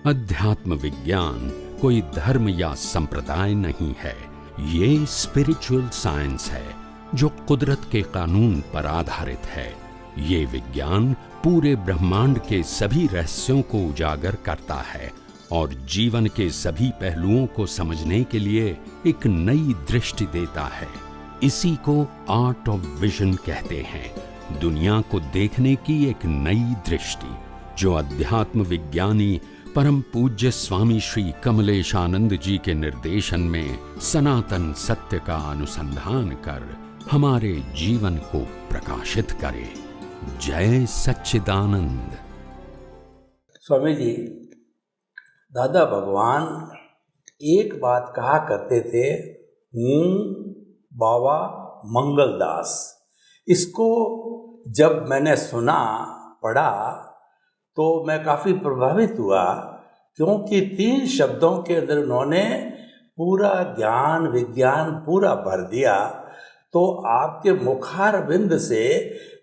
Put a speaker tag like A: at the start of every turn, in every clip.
A: अध्यात्म विज्ञान कोई धर्म या संप्रदाय नहीं है, ये स्पिरिचुअल साइंस है जो कुदरत के कानून पर आधारित है। ये विज्ञान पूरे ब्रह्मांड के सभी रहस्यों को उजागर करता है और जीवन के सभी पहलुओं को समझने के लिए एक नई दृष्टि देता है। इसी को आर्ट ऑफ विजन कहते हैं, दुनिया को देखने की एक नई दृष्टि, जो अध्यात्म विज्ञानी परम पूज्य स्वामी श्री कमलेशानंद जी के निर्देशन में सनातन सत्य का अनुसंधान कर हमारे जीवन को प्रकाशित करे। जय सच्चिदानंद।
B: स्वामी जी, दादा भगवान एक बात कहा करते थे, हूँ बाबा मंगलदास। इसको जब मैंने सुना, पढ़ा, तो मैं काफ़ी प्रभावित हुआ, क्योंकि 3 शब्दों के अंदर उन्होंने पूरा ज्ञान विज्ञान पूरा भर दिया। तो आपके मुखारविंद से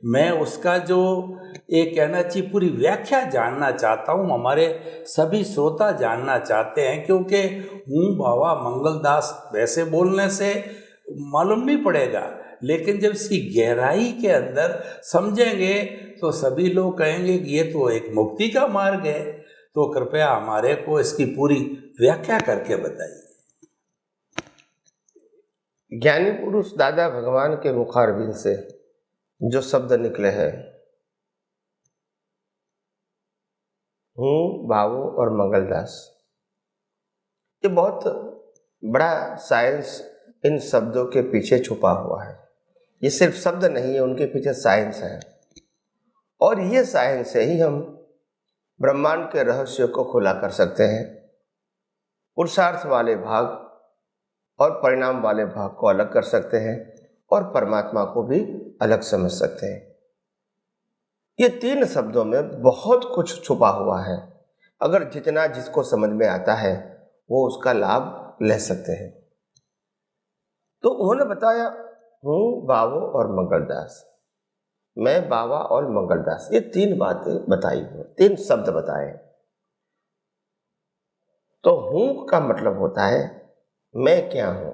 B: मैं उसका जो एक कहना चाहिए पूरी व्याख्या जानना चाहता हूँ, हमारे सभी श्रोता जानना चाहते हैं, क्योंकि हूँ बाबा मंगलदास वैसे बोलने से मालूम नहीं पड़ेगा, लेकिन जब इसकी गहराई के अंदर समझेंगे तो सभी लोग कहेंगे कि ये तो एक मुक्ति का मार्ग है। तो कृपया हमारे को इसकी पूरी व्याख्या करके बताइए।
C: ज्ञानी पुरुष दादा भगवान के मुखारबिंद से जो शब्द निकले हैं, हूँ बाबू और मंगलदास, ये बहुत बड़ा साइंस इन शब्दों के पीछे छुपा हुआ है। ये सिर्फ शब्द नहीं है, उनके पीछे साइंस है, और ये साइंस से ही हम ब्रह्मांड के रहस्य को खुला कर सकते हैं। पुरुषार्थ वाले भाग और परिणाम वाले भाग को अलग कर सकते हैं और परमात्मा को भी अलग समझ सकते हैं। ये 3 शब्दों में बहुत कुछ छुपा हुआ है। अगर जितना जिसको समझ में आता है वो उसका लाभ ले सकते हैं। तो उन्होंने बताया, हूँ बाबू और मंगलदास, मैं बाबा और मंगलदास, ये 3 बातें बताई हैं, 3 शब्द बताए। तो हूँ का मतलब होता है मैं क्या हूँ।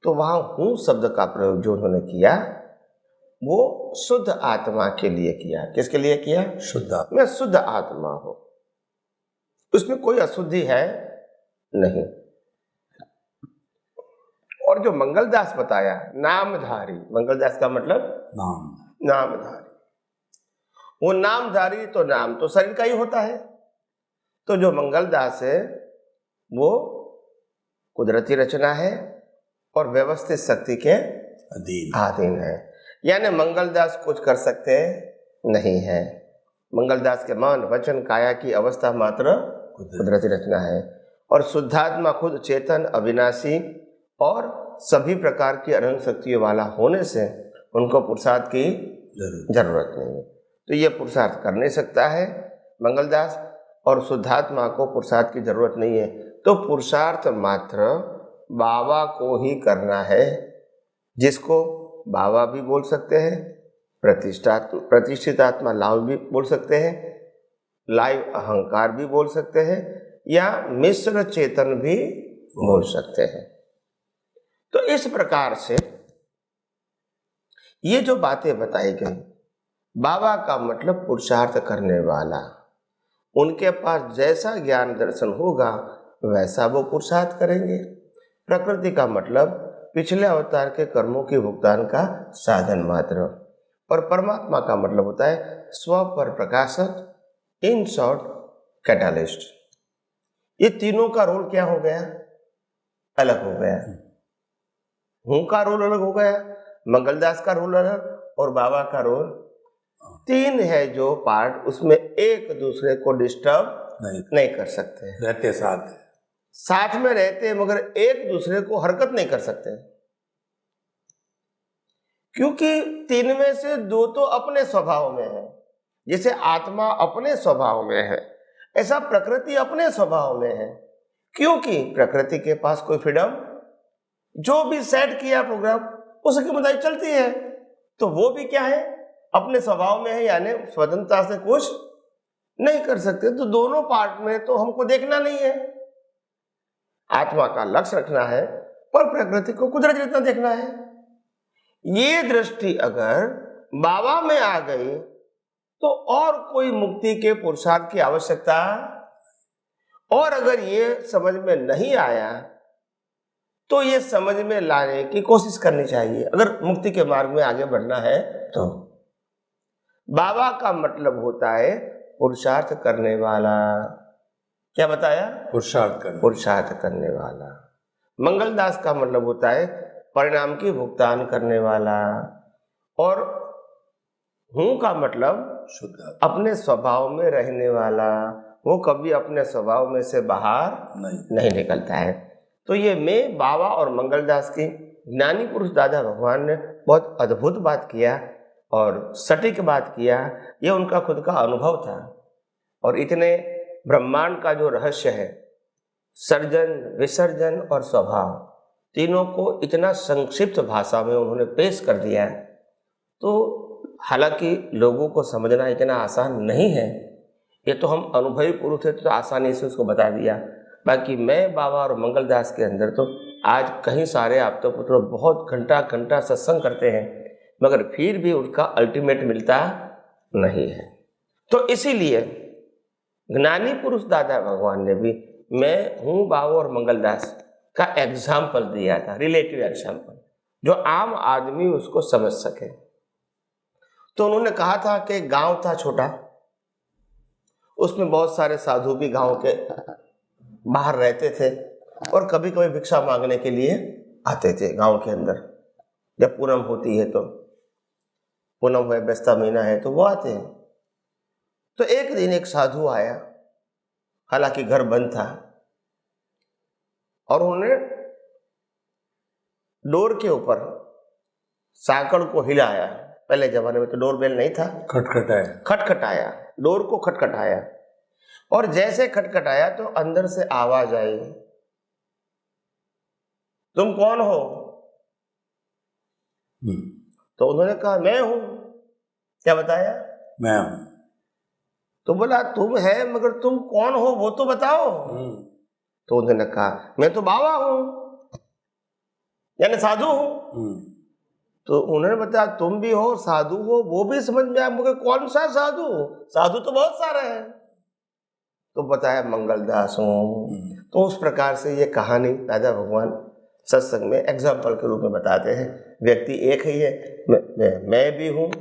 C: तो वहां हूँ शब्द का प्रयोग जो उन्होंने किया वो शुद्ध आत्मा के लिए किया। किसके लिए किया?
B: शुद्ध।
C: मैं शुद्ध आत्मा हूं, उसमें कोई अशुद्धि है नहीं। और जो मंगलदास बताया, नामधारी, मंगलदास का मतलब नामधारी। वो नामधारी, तो नाम तो शरीर का ही होता है। तो जो मंगलदास है वो कुदरती रचना है और व्यवस्थित शक्ति के अधीन है। यानी मंगलदास कुछ कर सकते नहीं है। मंगलदास के मन वचन काया की अवस्था मात्र कुदरती रचना है, और शुद्धात्मा खुद चेतन अविनाशी और सभी प्रकार की अनंत शक्तियों वाला होने से उनको पुरुषार्थ की जरूरत नहीं है। तो ये पुरुषार्थ कर नहीं सकता है मंगलदास, और शुद्धात्मा को पुरुषार्थ की जरूरत नहीं है। तो पुरुषार्थ मात्र बाबा को ही करना है, जिसको बाबा भी बोल सकते हैं, प्रतिष्ठित आत्मा लाभ भी बोल सकते हैं, लाइव अहंकार भी बोल सकते हैं, या मिश्र चेतन भी बोल सकते हैं। तो इस प्रकार से ये जो बातें बताई गई, बाबा का मतलब पुरुषार्थ करने वाला, उनके पास जैसा ज्ञान दर्शन होगा वैसा वो पुरुषार्थ करेंगे। प्रकृति का मतलब पिछले अवतार के कर्मों के भुगतान का साधन मात्र, और परमात्मा का मतलब होता है स्व पर प्रकाशक, इन शॉर्ट कैटालिस्ट। ये तीनों का रोल क्या हो गया? अलग हो गया। हूँ का रोल अलग हो गया, मंगलदास का रोल अलग, और बाबा का रोल। 3 है जो पार्ट, उसमें एक दूसरे को डिस्टर्ब नहीं कर सकते,
B: रहते
C: साथ में रहते हैं, मगर एक दूसरे को हरकत नहीं कर सकते, क्योंकि 3 में से 2 तो अपने स्वभाव में है। जैसे आत्मा अपने स्वभाव में है, ऐसा प्रकृति अपने स्वभाव में है, क्योंकि प्रकृति के पास कोई फ्रीडम, जो भी सेट किया प्रोग्राम उसके मुताबिक चलती है। तो वो भी क्या है? अपने स्वभाव में है, यानी स्वतंत्रता से कुछ नहीं कर सकते, तो दोनों पार्ट में तो हमको देखना नहीं है। आत्मा का लक्ष्य रखना है और प्रकृति को कुदरत जितना देखना है। ये दृष्टि अगर बाबा में आ गई तो और कोई मुक्ति के पुरुषार्थ की आवश्यकता, और अगर ये समझ में नहीं आया तो ये समझ में लाने की कोशिश करनी चाहिए अगर मुक्ति के मार्ग में आगे बढ़ना है। तो बाबा का मतलब होता है पुरुषार्थ करने वाला। क्या बताया? पुरुषार्थ करने वाला। मंगलदास का मतलब होता है परिणाम की भुगतान करने वाला। और हूं का मतलब
B: शुद्ध
C: अपने स्वभाव में रहने वाला। वो कभी अपने स्वभाव में से बाहर नहीं निकलता है। तो ये मैं, बाबा और मंगलदास की ज्ञानी पुरुष दादा भगवान ने बहुत अद्भुत बात किया और सटीक बात किया। ये उनका खुद का अनुभव था। और इतने ब्रह्मांड का जो रहस्य है, सर्जन, विसर्जन और स्वभाव, तीनों को इतना संक्षिप्त भाषा में उन्होंने पेश कर दिया है। तो हालांकि लोगों को समझना इतना आसान नहीं है। ये तो हम अनुभवी पुरुष थे तो आसानी से उसको बता दिया। बाकी मैं, बाबा और मंगलदास के अंदर तो आज कहीं सारे आप तो पुत्र बहुत घंटा सत्संग करते हैं, मगर फिर भी उनका अल्टीमेट मिलता नहीं है। तो इसीलिए ज्ञानी पुरुष दादा भगवान ने भी मैं हूँ, बाबा और मंगलदास का एग्जाम्पल दिया था, रिलेटिव एग्जाम्पल, जो आम आदमी उसको समझ सके। तो उन्होंने कहा था कि गांव था छोटा, उसमें बहुत सारे साधु भी गांव के बाहर रहते थे और कभी कभी भिक्षा मांगने के लिए आते थे गांव के अंदर। जब पूनम होती है तो, पूनम है, बेस्ता महीना है तो वो आते हैं। तो एक दिन एक साधु आया, हालांकि घर बंद था, और उन्होंने डोर के ऊपर साकड़ को हिलाया। पहले जमाने में तो डोर बेल नहीं था, खटखटाया, डोर को खटखटाया। और जैसे खटखटाया तो अंदर से आवाज आई, तुम कौन हो? तो उन्होंने कहा मैं हूं। क्या बताया?
B: मैं हूं।
C: तो बोला तुम है, मगर तुम कौन हो वो तो बताओ। तो उन्होंने कहा मैं तो बाबा हूं, यानी साधु हूं। तो उन्होंने बताया तुम भी हो, साधु हो, वो भी समझ में आया, मगर कौन सा साधु? साधु तो बहुत सारे हैं। तो बताया मंगलदास हूं। तो उस प्रकार से ये कहानी दादा भगवान सत्संग में एग्जाम्पल के रूप में बताते हैं। व्यक्ति एक ही है, मैं भी हूँ,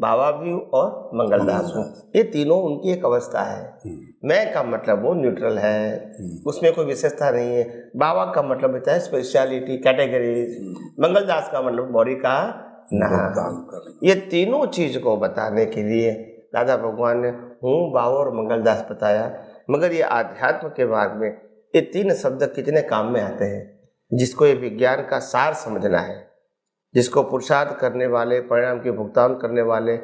C: बाबा भी हूँ और मंगलदास हूँ। ये तीनों उनकी एक अवस्था है। मैं का मतलब वो न्यूट्रल है, उसमें कोई विशेषता नहीं है। बाबा का मतलब होता है स्पेशलिटी, कैटेगरीज। मंगलदास का मतलब बॉडी का नाम। ये तीनों चीज को बताने के लिए दादा भगवान ने हूँ, बाबा और मंगलदास बताया। मगर ये आध्यात्म के मार्ग में ये तीन शब्द कितने काम में आते हैं। जिसको ये विज्ञान का सार समझना है, जिसको पुरुषार्थ करने वाले, परिणाम के भुगतान करने वाले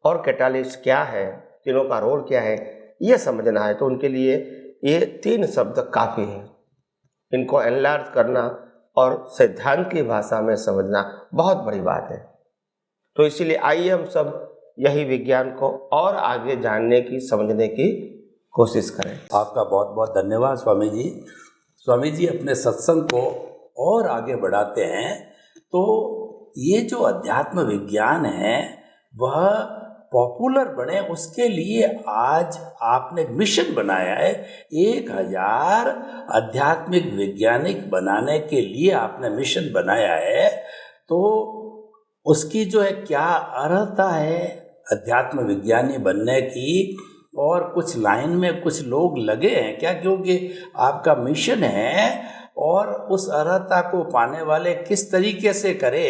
C: और कैटालिस्ट क्या है, तीनों का रोल क्या है, ये समझना है, तो उनके लिए ये तीन शब्द काफ़ी है। इनको एनलार्ज करना और सिद्धांत की भाषा में समझना बहुत बड़ी बात है। तो इसीलिए आइए हम सब यही विज्ञान को और आगे जानने की, समझने की कोशिश करें।
B: आपका बहुत बहुत धन्यवाद स्वामी जी। स्वामी जी अपने सत्संग को और आगे बढ़ाते हैं। तो ये जो अध्यात्म विज्ञान है वह पॉपुलर बने, उसके लिए आज आपने एक मिशन बनाया है। 1000 आध्यात्मिक वैज्ञानिक बनाने के लिए आपने मिशन बनाया है। तो उसकी जो है क्या अर्हता है अध्यात्म विज्ञानी बनने की, और कुछ लाइन में कुछ लोग लगे हैं क्या? क्योंकि आपका मिशन है और उस अर्हता को पाने वाले किस तरीके से करे,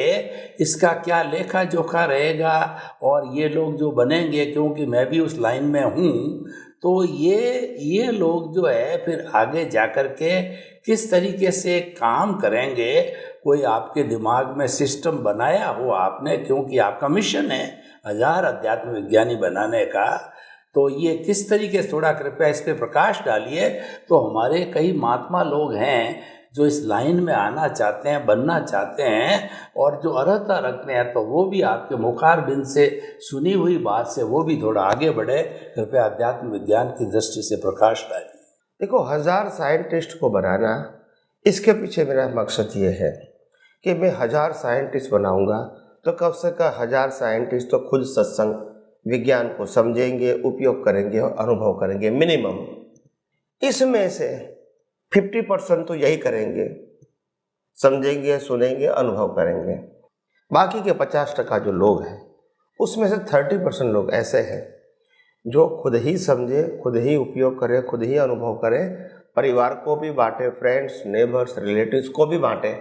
B: इसका क्या लेखा जोखा रहेगा। और ये लोग जो बनेंगे, क्योंकि मैं भी उस लाइन में हूँ, तो ये लोग जो है फिर आगे जाकर के किस तरीके से काम करेंगे। कोई आपके दिमाग में सिस्टम बनाया हो आपने, क्योंकि आपका मिशन है 1000 अध्यात्म विज्ञानी बनाने का। तो ये किस तरीके से, थोड़ा कृपया इस पे प्रकाश डालिए। तो हमारे कई महात्मा लोग हैं जो इस लाइन में आना चाहते हैं, बनना चाहते हैं और जो अर्हता रखते हैं, तो वो भी आपके मुखारबिंद से सुनी हुई बात से वो भी थोड़ा आगे बढ़े। कृपया अध्यात्म विज्ञान की दृष्टि से प्रकाश डालिए।
C: देखो, 1000 साइंटिस्ट को बनाना, इसके पीछे मेरा मकसद ये है कि मैं 1000 साइंटिस्ट बनाऊंगा तो कब से कम 1000 साइंटिस्ट तो खुद सत्संग विज्ञान को समझेंगे, उपयोग करेंगे और अनुभव करेंगे। मिनिमम इसमें से 50% तो यही करेंगे, समझेंगे, सुनेंगे, अनुभव करेंगे। बाकी के 50% जो लोग हैं उसमें से 30% लोग ऐसे हैं जो खुद ही समझे, खुद ही उपयोग करे, खुद ही अनुभव करे, परिवार को भी बांटे, फ्रेंड्स, नेबर्स, रिलेटिव्स को भी बांटे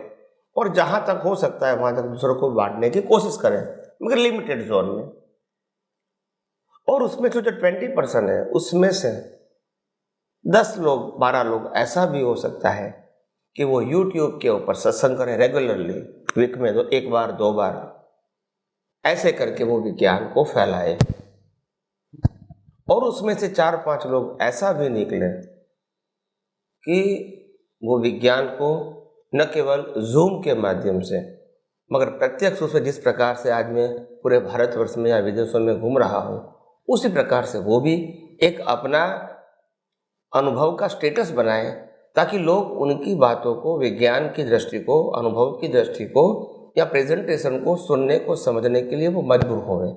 C: और जहाँ तक हो सकता है वहाँ तक दूसरों को बांटने की कोशिश करें, मगर लिमिटेड जोन में। और उसमें जो 20% है उसमें से 10 लोग, 12 लोग ऐसा भी हो सकता है कि वो YouTube के ऊपर सत्संग करें रेगुलरली, वीक में 1 बार 2 बार, ऐसे करके वो विज्ञान को फैलाए। और उसमें से 4-5 लोग ऐसा भी निकले कि वो विज्ञान को न केवल जूम के माध्यम से मगर प्रत्यक्ष रूप से, जिस प्रकार से आज मैं पूरे भारतवर्ष में या विदेशों में घूम रहा हूँ, उसी प्रकार से वो भी एक अपना अनुभव का स्टेटस बनाए, ताकि लोग उनकी बातों को, विज्ञान की दृष्टि को, अनुभव की दृष्टि को या प्रेजेंटेशन को सुनने को, समझने के लिए वो मजबूर होंगे।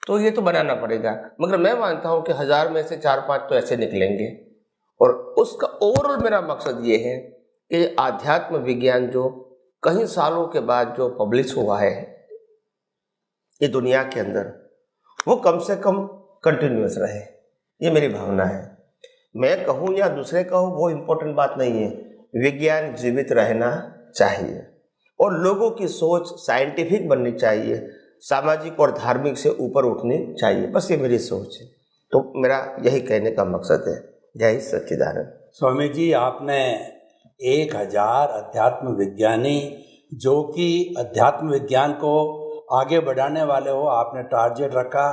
C: तो ये तो बनाना पड़ेगा, मगर मैं मानता हूँ कि 1000 में से 4-5 तो ऐसे निकलेंगे। और उसका ओवरऑल मेरा मकसद ये है कि आध्यात्म विज्ञान जो कई सालों के बाद जो पब्लिश हुआ है ये दुनिया के अंदर, वो कम से कम कंटिन्यूअस रहे, ये मेरी भावना है। मैं कहूँ या दूसरे कहूँ वो इम्पोर्टेंट बात नहीं है, विज्ञान जीवित रहना चाहिए और लोगों की सोच साइंटिफिक बननी चाहिए, सामाजिक और धार्मिक से ऊपर उठनी चाहिए। बस ये मेरी सोच है, तो मेरा यही कहने का मकसद है। जय सच्चिदानंद।
B: स्वामी जी, आपने 1000 अध्यात्म विज्ञानी जो कि अध्यात्म विज्ञान को आगे बढ़ाने वाले हो, आपने टारगेट रखा,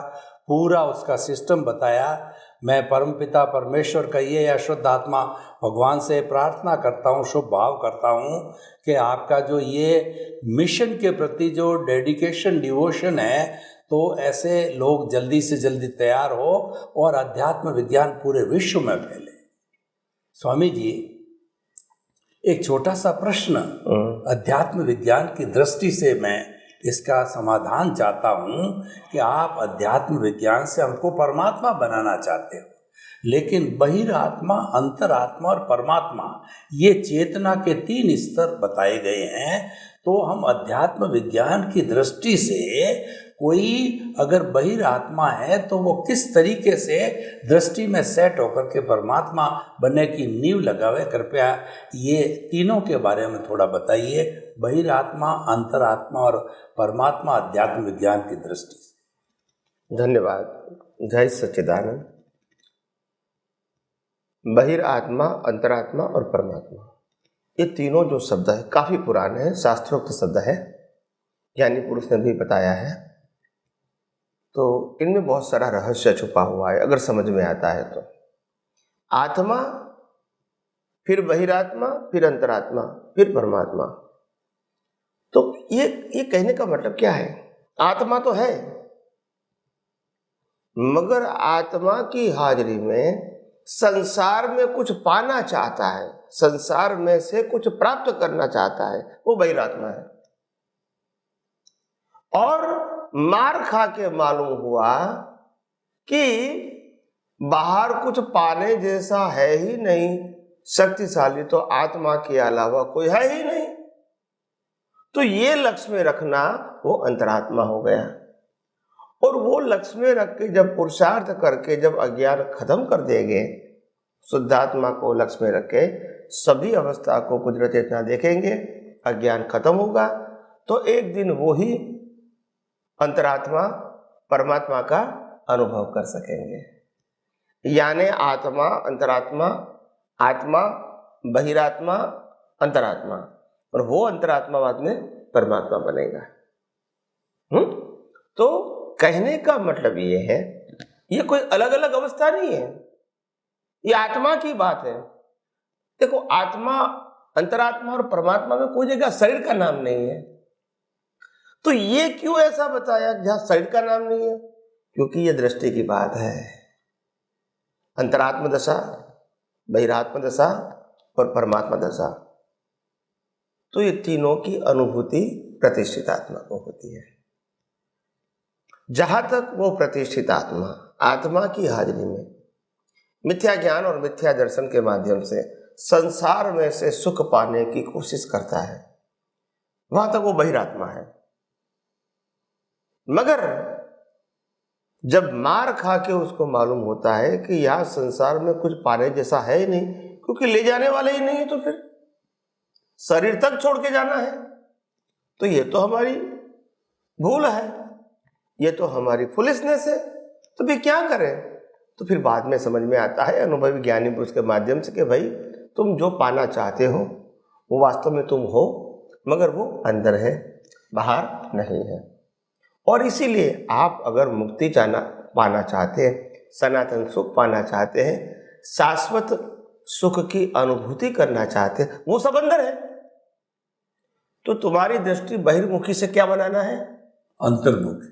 B: पूरा उसका सिस्टम बताया। मैं परमपिता परमेश्वर कहिए या शुद्ध आत्मा भगवान से प्रार्थना करता हूँ, शुभ भाव करता हूँ कि आपका जो ये मिशन के प्रति जो डेडिकेशन, डिवोशन है, तो ऐसे लोग जल्दी से जल्दी तैयार हो और अध्यात्म विज्ञान पूरे विश्व में फैले। स्वामी जी, एक छोटा सा प्रश्न अध्यात्म विज्ञान की दृष्टि से मैं इसका समाधान चाहता हूँ कि आप अध्यात्म विज्ञान से हमको परमात्मा बनाना चाहते हो, लेकिन बहिरात्मा, अंतरात्मा और परमात्मा, ये चेतना के 3 स्तर बताए गए हैं। तो हम अध्यात्म विज्ञान की दृष्टि से कोई अगर बहिरात्मा है तो वो किस तरीके से दृष्टि में सेट होकर के परमात्मा बनने की नींव लगावे, कृपया ये तीनों के बारे में थोड़ा बताइए, बहिरात्मा, अंतरात्मा और परमात्मा अध्यात्म विज्ञान की दृष्टि से।
C: धन्यवाद। जय सच्चिदानंद। बहिरात्मा, अंतरात्मा और परमात्मा, ये तीनों जो शब्द है काफी पुराने हैं, शास्त्रोक्त शब्द है, ज्ञानी पुरुष ने भी बताया है। तो इनमें बहुत सारा रहस्य छुपा हुआ है अगर समझ में आता है तो। आत्मा, फिर बहिरात्मा, फिर अंतरात्मा, फिर परमात्मा। तो ये कहने का मतलब क्या है? आत्मा तो है, मगर आत्मा की हाजिरी में संसार में कुछ पाना चाहता है, संसार में से कुछ प्राप्त करना चाहता है, वो बहिरात्मा है। और मार खा के मालूम हुआ कि बाहर कुछ पाने जैसा है ही नहीं, शक्तिशाली तो आत्मा के अलावा कोई है ही नहीं। तो ये लक्ष्य में रखना वो अंतरात्मा हो गया। और वो लक्ष्य में रख के जब पुरुषार्थ करके जब अज्ञान खत्म कर देंगे, शुद्धात्मा को लक्ष्य में रख के सभी अवस्था को कुदरत इतना देखेंगे, अज्ञान खत्म होगा, तो एक दिन वो ही अंतरात्मा परमात्मा का अनुभव कर सकेंगे। यानी आत्मा, अंतरात्मा, आत्मा, बहिरात्मा, अंतरात्मा, और वो अंतरात्मा बाद में परमात्मा बनेगा। तो कहने का मतलब ये है, ये कोई अलग अलग अवस्था नहीं है, ये आत्मा की बात है। देखो, आत्मा अंतरात्मा और परमात्मा में कोई जगह शरीर का नाम नहीं है। तो ये क्यों ऐसा बताया जहां शरीर का नाम नहीं है? क्योंकि ये दृष्टि की बात है। अंतरात्म दशा, बहिरात्म दशा और परमात्मा दशा, तो ये तीनों की अनुभूति प्रतिष्ठित आत्मा को होती है। जहां तक वो प्रतिष्ठित आत्मा आत्मा की हाजिरी में मिथ्या ज्ञान और मिथ्या दर्शन के माध्यम से संसार में से सुख पाने की कोशिश करता है, वहां तक वो बहिरात्मा है। मगर जब मार खा के उसको मालूम होता है कि यहां संसार में कुछ पाने जैसा है ही नहीं, क्योंकि ले जाने वाले ही नहीं है, तो फिर शरीर तक छोड़ के जाना है, तो ये तो हमारी भूल है, ये तो हमारी फुलिशनेस है, तो फिर क्या करें? तो फिर बाद में समझ में आता है अनुभवी ज्ञानी पुरुष के माध्यम से कि भाई तुम जो पाना चाहते हो वो वास्तव में तुम हो, मगर वो अंदर है, बाहर नहीं है। और इसीलिए आप अगर मुक्ति पाना चाहते हैं, सनातन सुख पाना चाहते हैं, शाश्वत सुख की अनुभूति करना चाहते हैं, वो सब अंदर है। तो तुम्हारी दृष्टि बहिर्मुखी से क्या बनाना है?
B: अंतर्मुखी।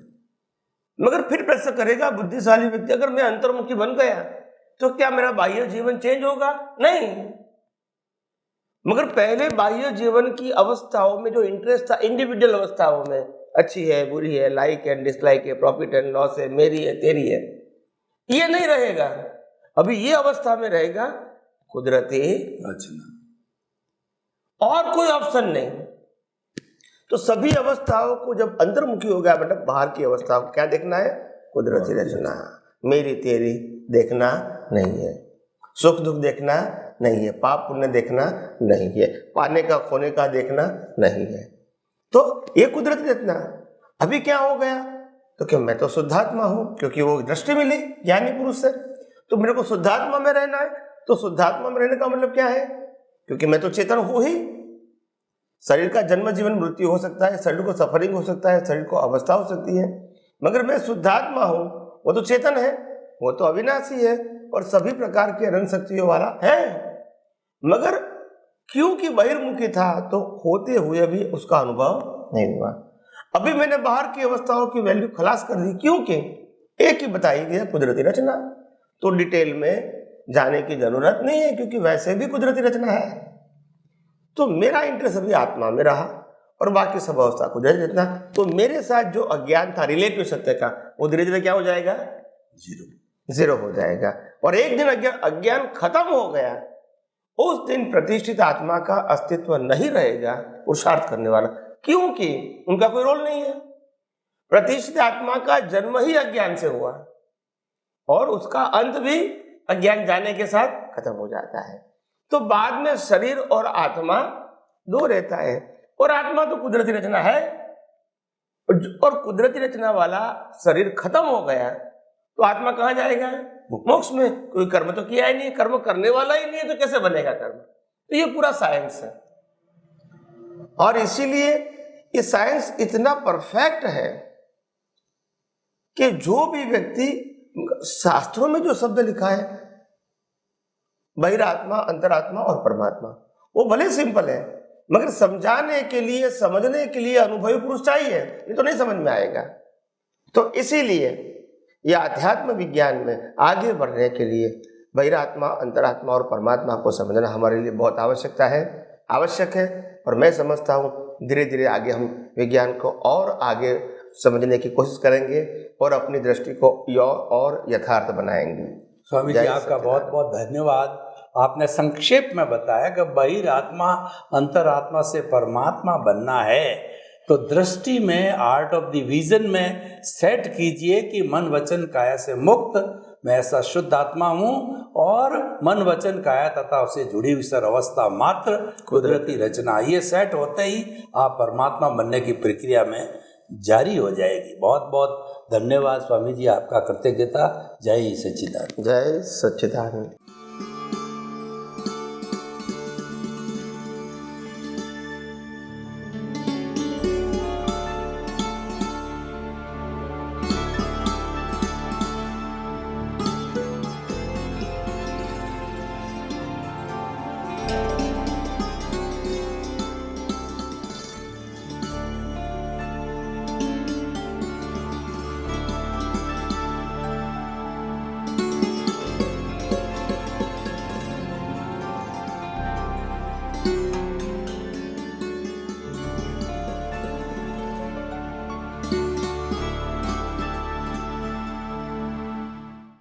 C: मगर फिर प्रश्न करेगा बुद्धिशाली व्यक्ति, अगर मैं अंतर्मुखी बन गया तो क्या मेरा बाह्य जीवन चेंज होगा? नहीं। मगर पहले बाह्य जीवन की अवस्थाओं में जो इंटरेस्ट था, इंडिविजुअल अवस्थाओं में, अच्छी है, बुरी है, लाइक एंड डिसलाइक है, प्रॉफिट एंड लॉस है, मेरी है, तेरी है, ये नहीं रहेगा। अभी ये अवस्था में रहेगा कुदरती
B: रचना,
C: और कोई ऑप्शन नहीं। तो सभी अवस्थाओं को जब अंतर्मुखी हो गया, मतलब बाहर की अवस्थाओं को क्या देखना है? कुदरती रचना, मेरी तेरी देखना नहीं है, सुख दुख देखना नहीं है, पाप पुण्य देखना नहीं है, पाने का खोने का देखना नहीं है। तो ये कुदरती रचना। अभी क्या हो गया? तो क्या मैं तो शुद्धात्मा हूं, क्योंकि वो दृष्टि मिली ज्ञानी पुरुष से, तो मेरे को शुद्धात्मा में रहना है। तो शुद्धात्मा में रहने का मतलब क्या है? क्योंकि मैं तो चेतन हूं ही। शरीर का जन्म जीवन मृत्यु हो सकता है, शरीर को सफरिंग हो सकता है, शरीर को अवस्था हो सकती है, मगर मैं शुद्धात्मा हूं, वो तो चेतन है, वो तो अविनाशी है और सभी प्रकार की अनंत शक्तियों वाला है। मगर क्योंकि बहिर्मुखी था तो होते हुए भी उसका अनुभव नहीं हुआ। अभी मैंने बाहर की अवस्थाओं की वैल्यू खलास कर दी, क्योंकि एक ही बताई गई कुदरती रचना, तो डिटेल में जाने की जरूरत नहीं है, क्योंकि वैसे भी कुदरती रचना है। तो मेरा इंटरेस्ट अभी आत्मा में रहा और बाकी सब अवस्था कुदरती रचना। तो मेरे साथ जो अज्ञान था रिलेटिव सत्य का, वो धीरे धीरे क्या हो जाएगा? जीरो हो जाएगा। और एक दिन अज्ञान खत्म हो गया, उस दिन प्रतिष्ठित आत्मा का अस्तित्व नहीं रहेगा पुरुषार्थ करने वाला, क्योंकि उनका कोई रोल नहीं है। प्रतिष्ठित आत्मा का जन्म ही अज्ञान से हुआ और उसका अंत भी अज्ञान जाने के साथ खत्म हो जाता है। तो बाद में शरीर और आत्मा दो रहता है, और आत्मा तो कुदरती रचना है, और कुदरती रचना वाला शरीर खत्म हो गया तो आत्मा कहाँ जाएगा? मोक्ष में। कोई कर्म तो किया ही नहीं, कर्म करने वाला ही नहीं है, तो कैसे बनेगा कर्म? तो ये पूरा साइंस है। और इसीलिए ये साइंस इतना परफेक्ट है कि जो भी व्यक्ति, शास्त्रों में जो शब्द लिखा है बहिरात्मा, अंतरात्मा और परमात्मा, वो भले सिंपल है, मगर समझाने के लिए, समझने के लिए अनुभवी पुरुष चाहिए, ये तो नहीं समझ में आएगा। तो इसीलिए यह अध्यात्म विज्ञान में आगे बढ़ने के लिए बहिरात्मा, अंतरात्मा और परमात्मा को समझना हमारे लिए बहुत आवश्यक है। और मैं समझता हूँ धीरे धीरे आगे हम विज्ञान को और आगे समझने की कोशिश करेंगे और अपनी दृष्टि को और यथार्थ बनाएंगे।
B: स्वामी जी, आपका बहुत बहुत धन्यवाद। आपने संक्षेप में बताया कि बहिरात्मा अंतरात्मा से परमात्मा बनना है, तो दृष्टि में, आर्ट ऑफ द विजन में सेट कीजिए कि मन वचन काया से मुक्त मैं ऐसा शुद्ध आत्मा हूँ, और मन वचन काया तथा उससे जुड़ी हुई सर अवस्था मात्र कुदरती रचना। ये सेट होते ही आप परमात्मा बनने की प्रक्रिया में जारी हो जाएगी। बहुत बहुत धन्यवाद स्वामी जी, आपका कृतज्ञता। जय सच्चिदानंद।
C: जय सच्चिदानंद।